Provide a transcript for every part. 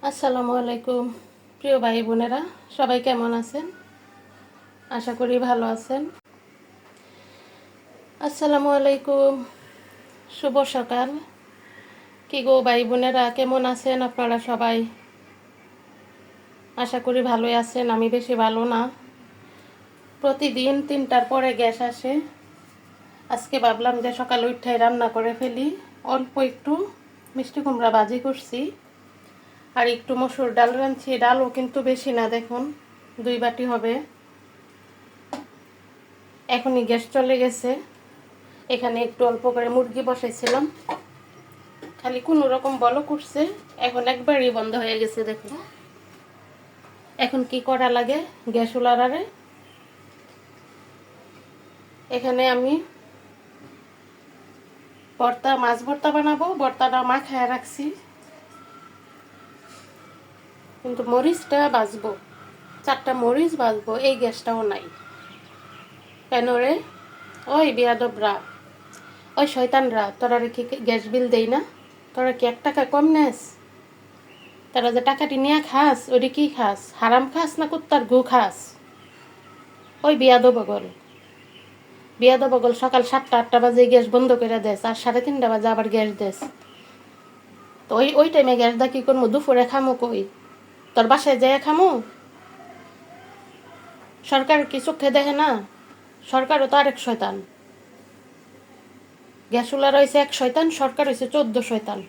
আসসালামু আলাইকুম প্রিয় ভাই বোনেরা, সবাই কেমন আছেন? আশা করি ভালো আছেন। আসসালামু আলাইকুম, শুভ সকাল। কি গো ভাই বোনেরা, কেমন আছেন আপনারা সবাই? আশা করি ভালোই আছেন। আমি বেশি ভালো না। প্রতিদিন 3টার পরে গ্যাস আসে। আজকে ভাবলাম যে সকালে উঠে রান্না করে ফেলি। অল্প একটু মিষ্টি কুমড়া ভাজি করছি আর একটু মসুর ডাল রাঁধছি। ডালও কিন্তু বেশি না, দেখুন 2 বাটি হবে। এখনই গ্যাস চলে গেছে। এখানে একটু অল্প করে মুরগি বসাইছিলাম, খালি কোনো রকম বলো করছে, এখন একবারই বন্ধ হয়ে গেছে। দেখুন এখন কি করা লাগে। গ্যাস উলারে এখানে আমি মাছ ভর্তা বানাবো। ভর্তাটা মাখায় রাখছি, কিন্তু মরিচটা ভাজবো। 4টা মরিচ ভাজবো। এই গ্যাসটাও নাই কেন রে? ওই বেয়াদবরা, ওই শয়তানরা, তোরা কি গ্যাস বিল দেই না? তোরা কি 1 টাকা কম নেস? তারা যে টাকাটি নিয়ে খাস, ওইটি কি খাস? হারাম খাস না কুত্তার গু খাস? ওই বিয়াদবগল সকাল 7টা-8টা বাজে গ্যাস বন্ধ করে দেস, আর 3:30 বাজে আবার গ্যাস দেস। তো ওই টাইমে গ্যাস দা কি করবো? দুপুরে খামো কই? তোর বাসায় যেয়ে খামো? সরকার কি চোখে দেখে না? সরকারও তো আরেক শয়তান। গ্যাস উলার হয়েছে এক শয়তান, সরকার হয়েছে 14 শয়তান।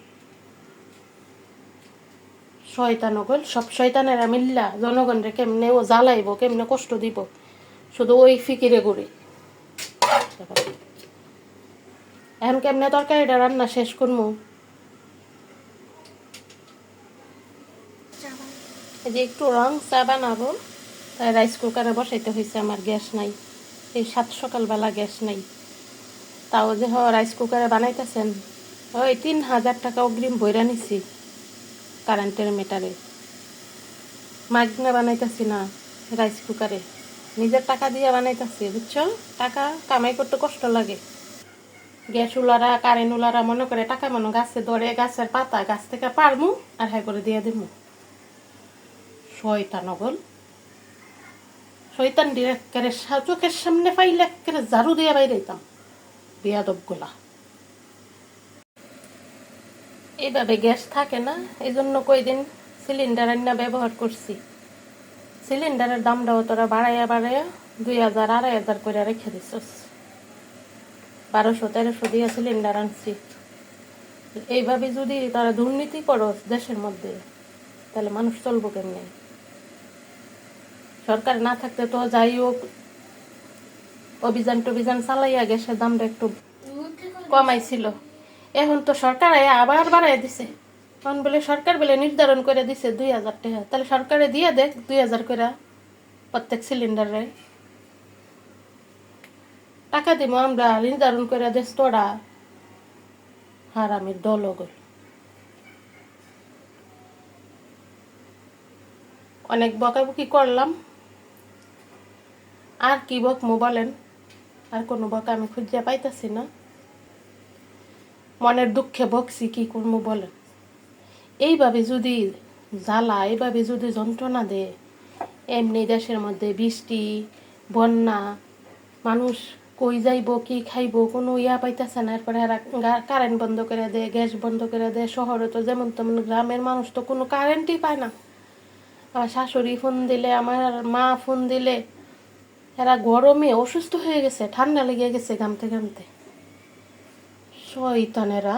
শয়তান ওগল সব শয়তানেরা মিল্লা জনগণরে কেমনে ও জ্বালাইব, কেমনে কষ্ট দিব, শুধু ওই ফিকিরে ঘুরে। এখন কেমনে তরকারিটা রান্না শেষ করবো? এই যে একটু রং চা বানাবো, তাই রাইস কুকারে বসাইতে হয়েছে। আমার গ্যাস নাই, এই 7 সকালবেলা গ্যাস নাই। তাও যে রাইস কুকারে বানাইতেছেন, ওই 3000 টাকা অগ্রিম বইরা নিছি কারেন্টের মিটারে। মাগনা বানাইতেছি না রাইস কুকারে, নিজের টাকা দিয়ে বানাইতেছি, বুঝছো? টাকা কামাই করতে কষ্ট লাগে। গ্যাস উলারা, কারেন্ট উলারা মনে করে টাকা মনে গাছে ধরে, গাছের পাতা গাছ থেকে পারমু আর হাই করে দিয়ে দিমু। শয়তান ওগল, শয়তান ডিরেক্টরে চোখের সামনে পাইলে একেবারে ঝাড়ু দিয়ে বাইরেতাম। বেয়াদব গোলা। এইভাবে গ্যাস থাকে না, এই জন্য কয়দিন সিলিন্ডার আইনা ব্যবহার করছি। সিলিন্ডারের দামটাও তোরা বাড়াইয়া 2000 2500 করে রেখে দিছস। 1200-1300 দিয়ে সিলিন্ডার আনছি। এইভাবে যদি তারা দুর্নীতি করো দেশের মধ্যে, তাহলে মানুষ চলবো কেমনে? সরকার না থাকতে তো যাই হোক অভিযান চালাইয়া গ্যাসের দামটা একটু কমাইছিল। এখন তো সরকার আবার বাড়াই দিছে। এখন বলে সরকার বলে নির্ধারণ করে দিছে 2000 টাকা। তাহলে সরকারে দিয়ে দেখ 2000 করে প্রত্যেক সিলিন্ডারে। টাকা দিব আমরা, নির্ধারণ করে দেশ তোরা। হারামির দল ওগল। অনেক বকাবকি করলাম, আর কি বকমু বলেন? আর কোনো বকা আমি খুঁজে পাইতেছি না। মনের দুঃখে বকছি, কি করবো বলেন? এইভাবে যদি জ্বালা, এইভাবে যদি যন্ত্রণা দেয়, এমনি দেশের মধ্যে বৃষ্টি বন্যা, মানুষ কই যাইব, কি খাইব, কোনো পাইতেছে না। এরপরে কারেন্ট বন্ধ করে দেয়, গ্যাস বন্ধ করে দেয়। শহরে তো যেমন তেমন, গ্রামের মানুষ তো কোনো কারেন্টই পায় না। আমার শাশুড়ি ফোন দিলে, আমার মা ফোন দিলে, এরা গরমে অসুস্থ হয়ে গেছে, ঠান্ডা লেগে গেছে ঘামতে ঘামতে। শয়তানেরা।